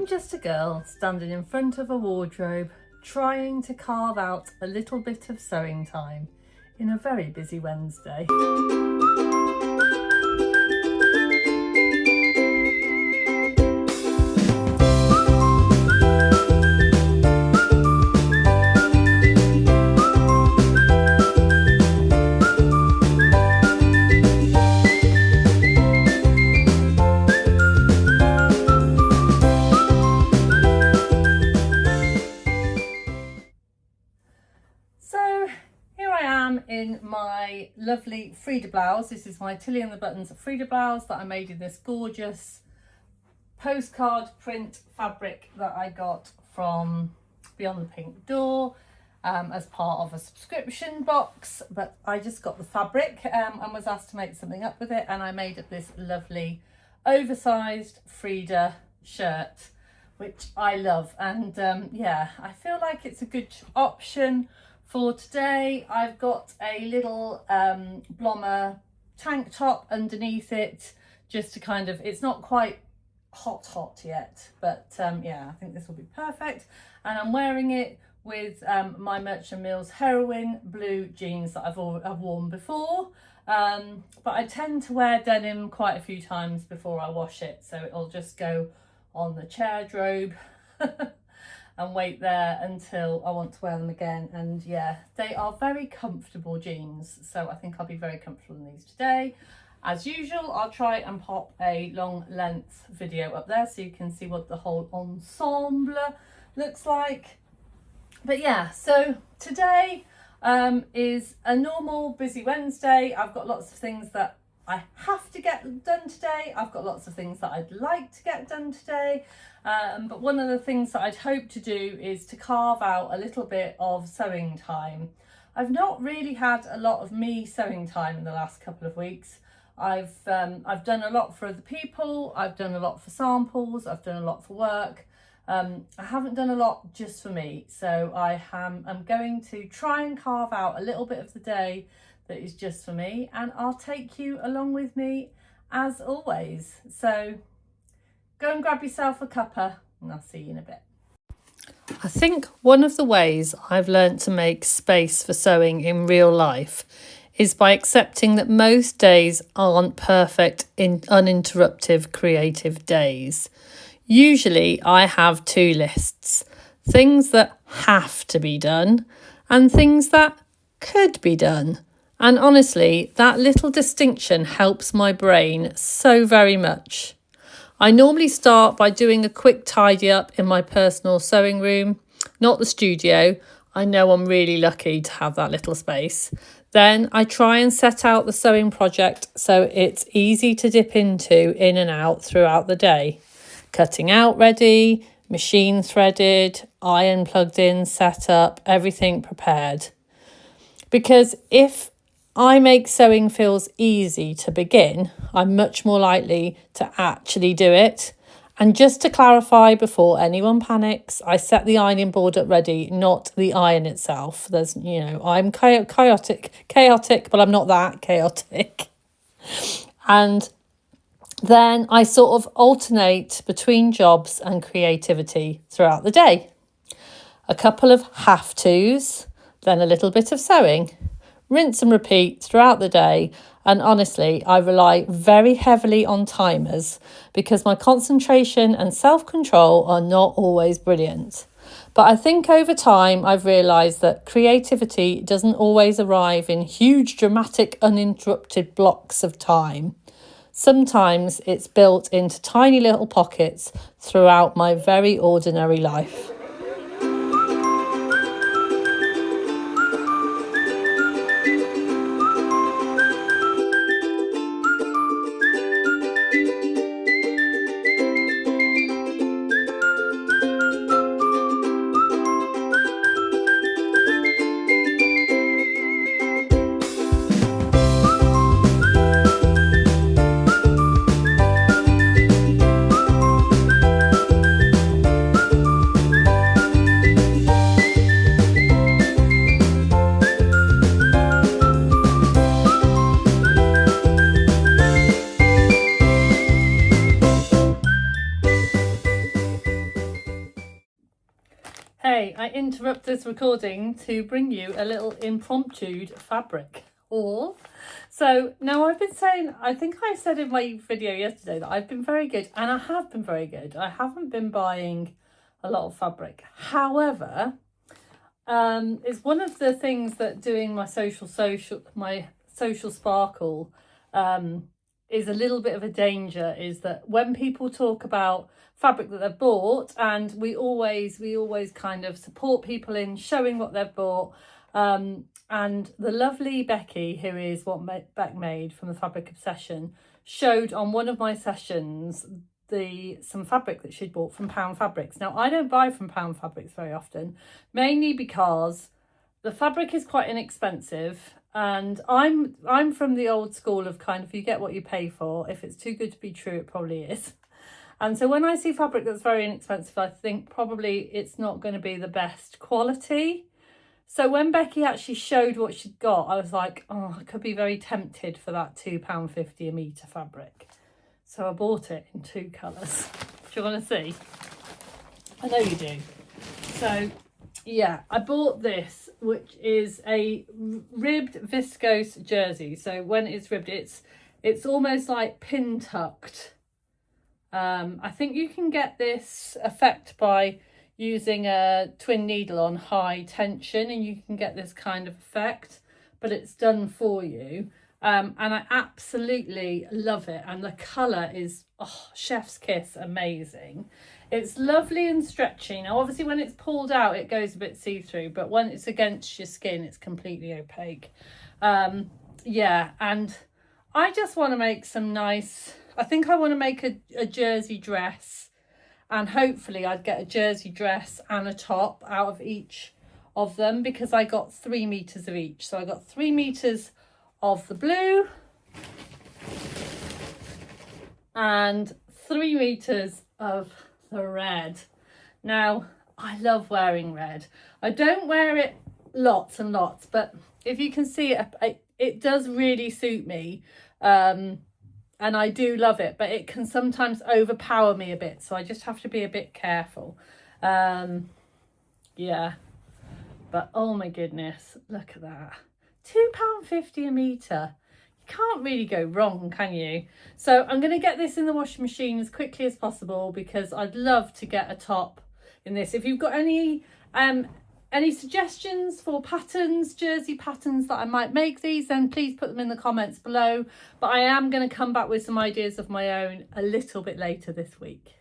just a girl standing in front of a wardrobe trying to carve out a little bit of sewing time in a very busy Wednesday. In my lovely Frida blouse. This is my Tilly and the Buttons Frida blouse that I made in this gorgeous postcard print fabric that I got from Beyond the Pink Door as part of a subscription box, but I just got the fabric and was asked to make something up with it, and I made up this lovely oversized Frida shirt, which I love. And yeah, I feel like it's a good option for today. I've got a little blommer tank top underneath it, just to kind of, it's not quite hot yet, but yeah, I think this will be perfect. And I'm wearing it with my Merchant Mills Heroin blue jeans that I've worn before, but I tend to wear denim quite a few times before I wash it, so it'll just go on the chair drobe and wait there until I want to wear them again. And yeah, they are very comfortable jeans, so I think I'll be very comfortable in these today. As usual, I'll try and pop a long length video up there so you can see what the whole ensemble looks like. But yeah, so today is a normal busy Wednesday. I've got lots of things that I have to get done today. I've got lots of things that I'd like to get done today. But one of the things that I'd hope to do is to carve out a little bit of sewing time. I've not really had a lot of me sewing time in the last couple of weeks. I've done a lot for other people. I've done a lot for samples. I've done a lot for work. I haven't done a lot just for me. So I'm going to try and carve out a little bit of the day that is just for me, and I'll take you along with me as always. So go and grab yourself a cuppa and I'll see you in a bit. I think one of the ways I've learnt to make space for sewing in real life is by accepting that most days aren't perfect in uninterrupted creative days. Usually I have two lists: things that have to be done and things that could be done. And honestly, that little distinction helps my brain so very much. I normally start by doing a quick tidy up in my personal sewing room, not the studio. I know I'm really lucky to have that little space. Then I try and set out the sewing project so it's easy to dip into in and out throughout the day. Cutting out ready, machine threaded, iron plugged in, set up, everything prepared. Because if I make sewing feels easy to begin, I'm much more likely to actually do it. And just to clarify before anyone panics, I set the ironing board up ready, not the iron itself. I'm chaotic, but I'm not that chaotic. And then I sort of alternate between jobs and creativity throughout the day. A couple of have-tos, then a little bit of sewing. Rinse and repeat throughout the day, and honestly, I rely very heavily on timers because my concentration and self-control are not always brilliant. But I think over time I've realised that creativity doesn't always arrive in huge, dramatic, uninterrupted blocks of time. Sometimes it's built into tiny little pockets throughout my very ordinary life. Okay, I interrupt this recording to bring you a little impromptu fabric haul. So now I've been saying, I think I said in my video yesterday that I've been very good, and I have been very good. I haven't been buying a lot of fabric. However, it's one of the things that doing my social sparkle is a little bit of a danger, is that when people talk about fabric that they've bought, and we always kind of support people in showing what they've bought, and the lovely Becky, who is What Beck Made from the Fabric Obsession, showed on one of my sessions some fabric that she'd bought from Pound Fabrics. Now, I don't buy from Pound Fabrics very often, mainly because the fabric is quite inexpensive, and I'm from the old school of kind of, you get what you pay for. If it's too good to be true, it probably is. And so when I see fabric that's very inexpensive, I think probably it's not going to be the best quality. So when Becky actually showed what she'd got, I was like, oh, I could be very tempted for that £2.50 a metre fabric. So I bought it in 2 colours. Do you want to see? I know you do. So yeah, I bought this, which is a ribbed viscose jersey. So when it's ribbed, it's almost like pin tucked. I think you can get this effect by using a twin needle on high tension, and you can get this kind of effect, but it's done for you. And I absolutely love it, and the colour is chef's kiss, amazing. It's lovely and stretchy. Now obviously when it's pulled out it goes a bit see-through, but when it's against your skin it's completely opaque. Yeah, and I just want to make some nice, I think I want to make a jersey dress, and hopefully I'd get a jersey dress and a top out of each of them, because I got 3 meters of each. So I got 3 meters of the blue and 3 meters of the red. Now, I love wearing red. I don't wear it lots and lots, but if you can see it, it does really suit me. And I do love it, but it can sometimes overpower me a bit, so I just have to be a bit careful. Yeah, but oh my goodness, look at that. £2.50 a metre. You can't really go wrong, can you? So I'm going to get this in the washing machine as quickly as possible, because I'd love to get a top in this. If you've got any suggestions for patterns, jersey patterns that I might make these, then please put them in the comments below. But I am going to come back with some ideas of my own a little bit later this week.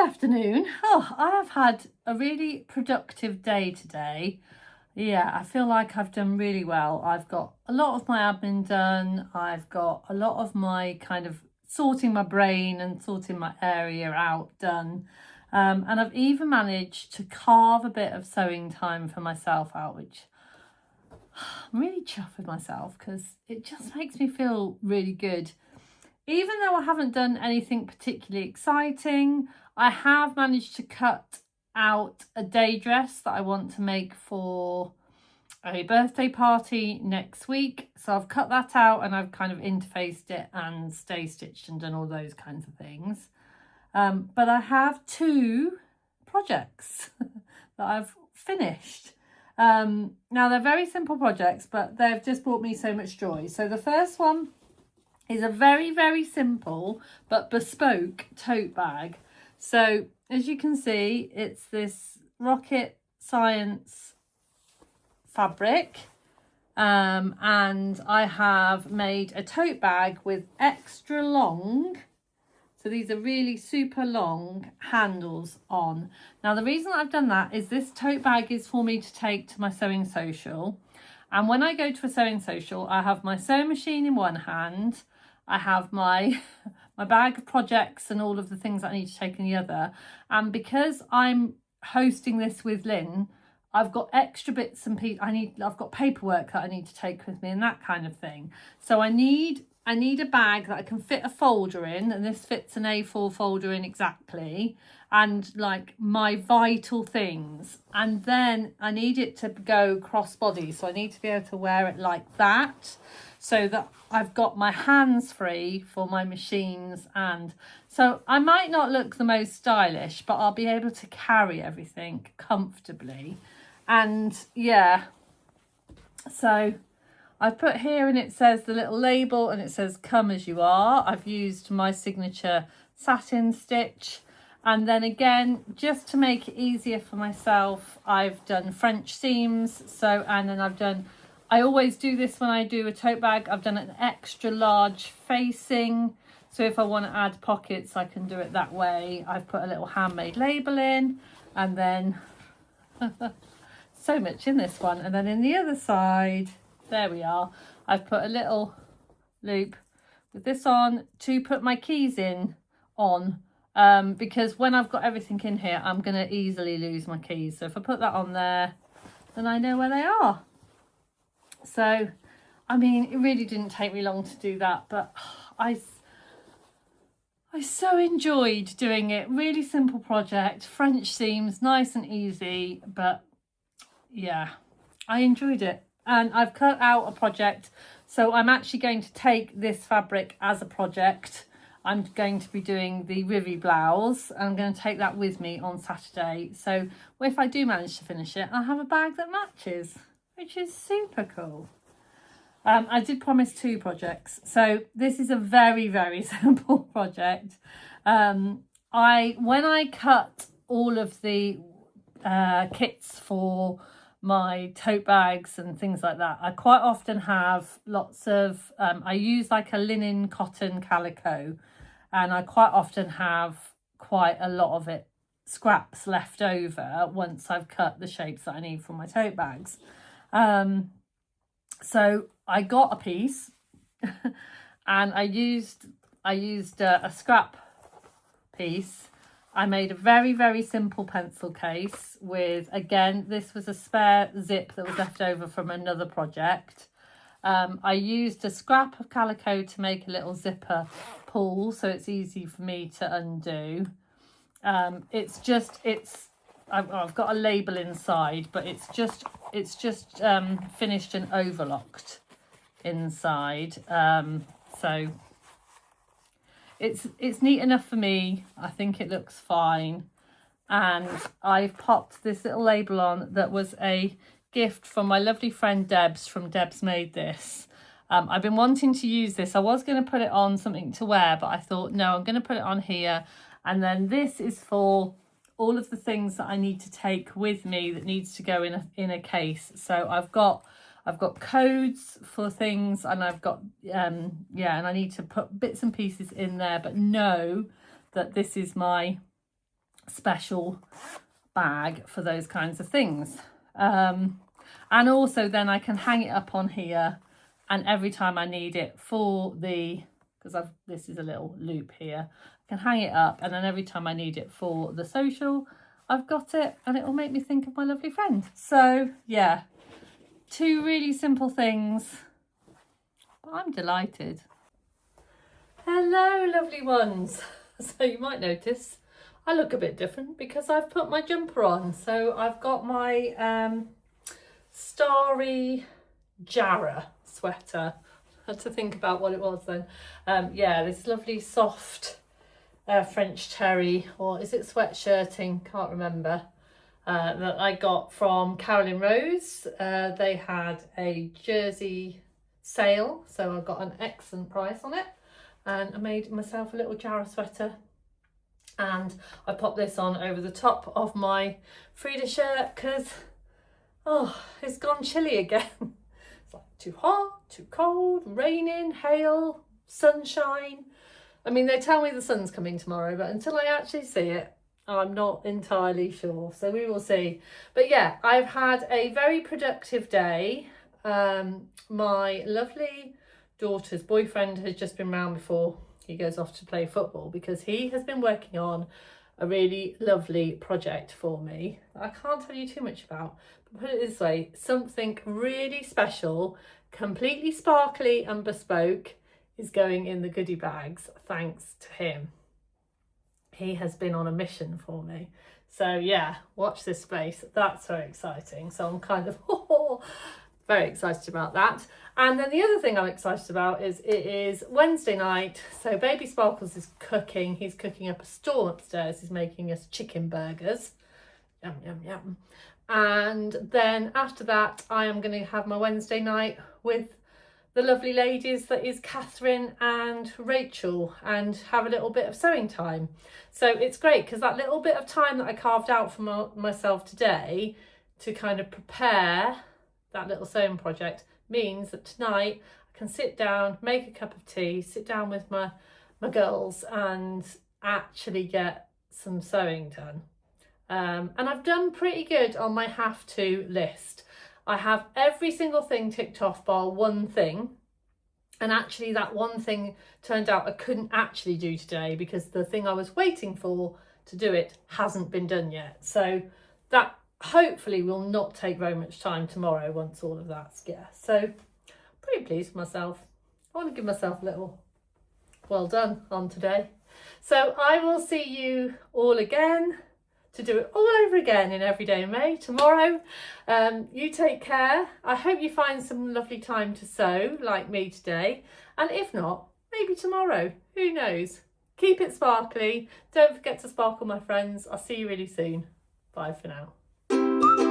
Afternoon. I have had a really productive day today. Yeah, I feel like I've done really well. I've got a lot of my admin done. I've got a lot of my kind of sorting my brain and sorting my area out done. And I've even managed to carve a bit of sewing time for myself out, which I'm really chuffed with myself, because it just makes me feel really good. Even though I haven't done anything particularly exciting, I have managed to cut out a day dress that I want to make for a birthday party next week. So I've cut that out, and I've kind of interfaced it and stay stitched and done all those kinds of things. But I have 2 projects that I've finished. Now they're very simple projects, but they've just brought me so much joy. So the first one is a very, very simple but bespoke tote bag. So as you can see, it's this Rocket Science fabric, and I have made a tote bag with extra long So these are really super long handles on. Now the reason I've done that is this tote bag is for me to take to my sewing social. And when I go to a sewing social, I have my sewing machine in one hand. I have my bag of projects and all of the things that I need to take in the other. And because I'm hosting this with Lynn, I've got extra bits and pieces. I've got paperwork that I need to take with me and that kind of thing. So I need a bag that I can fit a folder in, and this fits an A4 folder in exactly, and like my vital things. And then I need it to go crossbody, so I need to be able to wear it like that, so that I've got my hands free for my machines. And so I might not look the most stylish, but I'll be able to carry everything comfortably. And yeah, so I've put here, and it says the little label, and it says come as you are. I've used my signature satin stitch. And then again, just to make it easier for myself, I've done French seams. So, and then I always do this when I do a tote bag. I've done an extra large facing. So if I want to add pockets, I can do it that way. I've put a little handmade label in, and then so much in this one. And then in the other side, there we are. I've put a little loop with this on to put my keys in on, because when I've got everything in here, I'm going to easily lose my keys. So if I put that on there, then I know where they are. So, I mean, it really didn't take me long to do that, but I so enjoyed doing it. Really simple project, French seams, nice and easy, but yeah, I enjoyed it. And I've cut out a project, so I'm actually going to take this fabric as a project. I'm going to be doing the Rivi blouse. I'm going to take that with me on Saturday. So if I do manage to finish it, I'll have a bag that matches, which is super cool. I did promise 2 projects, so this is a very, very simple project. When I cut all of the kits for my tote bags and things like that, I quite often have lots of I use like a linen cotton calico, and I quite often have quite a lot of it scraps left over once I've cut the shapes that I need for my tote bags. So I got a piece and I used a scrap piece. I made a very, very simple pencil case with, again, this was a spare zip that was left over from another project. I used a scrap of calico to make a little zipper pull, so it's easy for me to undo. I've got a label inside, but it's just finished and overlocked inside. So it's neat enough for me. I think it looks fine. And I've popped this little label on that was a gift from my lovely friend Debs from Debs Made This. I've been wanting to use this. I was going to put it on something to wear, but I thought, no, I'm going to put it on here. And then this is for all of the things that I need to take with me that needs to go in a case. So I've got codes for things, and I've got and I need to put bits and pieces in there, but know that this is my special bag for those kinds of things. And also then I can hang it up on here, and every time I need it for this is a little loop here, I can hang it up, and then every time I need it for the social, I've got it, and it will make me think of my lovely friend. So yeah, 2 really simple things, but I'm delighted. Hello lovely ones. So you might notice I look a bit different because I've put my jumper on. So I've got my starry Jarrah sweater. I had to think about what it was then. Yeah, this lovely soft French terry, or is it sweatshirting? Can't remember. That I got from Carolyn Rose. They had a jersey sale, so I got an excellent price on it, and I made myself a little Jarrah sweater, and I popped this on over the top of my Frida shirt because it's gone chilly again. It's like too hot, too cold, raining, hail, sunshine. I mean, they tell me the sun's coming tomorrow, but until I actually see it, I'm not entirely sure. So we will see. But yeah, I've had a very productive day. My lovely daughter's boyfriend has just been round before he goes off to play football, because he has been working on a really lovely project for me. I can't tell you too much about, but put it this way, something really special, completely sparkly and bespoke, is going in the goodie bags thanks to him. He has been on a mission for me. So yeah, watch this space. That's very exciting. So I'm kind of very excited about that. And then the other thing I'm excited about is it is Wednesday night. So baby Sparkles is cooking. He's cooking up a storm upstairs. He's making us chicken burgers. Yum, yum, yum. And then after that, I am going to have my Wednesday night with the lovely ladies that is Catherine and Rachel, and have a little bit of sewing time. So it's great because that little bit of time that I carved out for myself today to kind of prepare that little sewing project means that tonight I can sit down, make a cup of tea, sit down with my girls and actually get some sewing done. And I've done pretty good on my have to list. I have every single thing ticked off bar one thing. And actually that one thing turned out I couldn't actually do today because the thing I was waiting for to do it hasn't been done yet. So that hopefully will not take very much time tomorrow once all of that's, yeah. So pretty pleased with myself. I want to give myself a little well done on today. So I will see you all again to do it all over again in Everyday May tomorrow. You take care. I hope you find some lovely time to sew like me today. And if not, maybe tomorrow. Who knows? Keep it sparkly. Don't forget to sparkle, my friends. I'll see you really soon. Bye for now.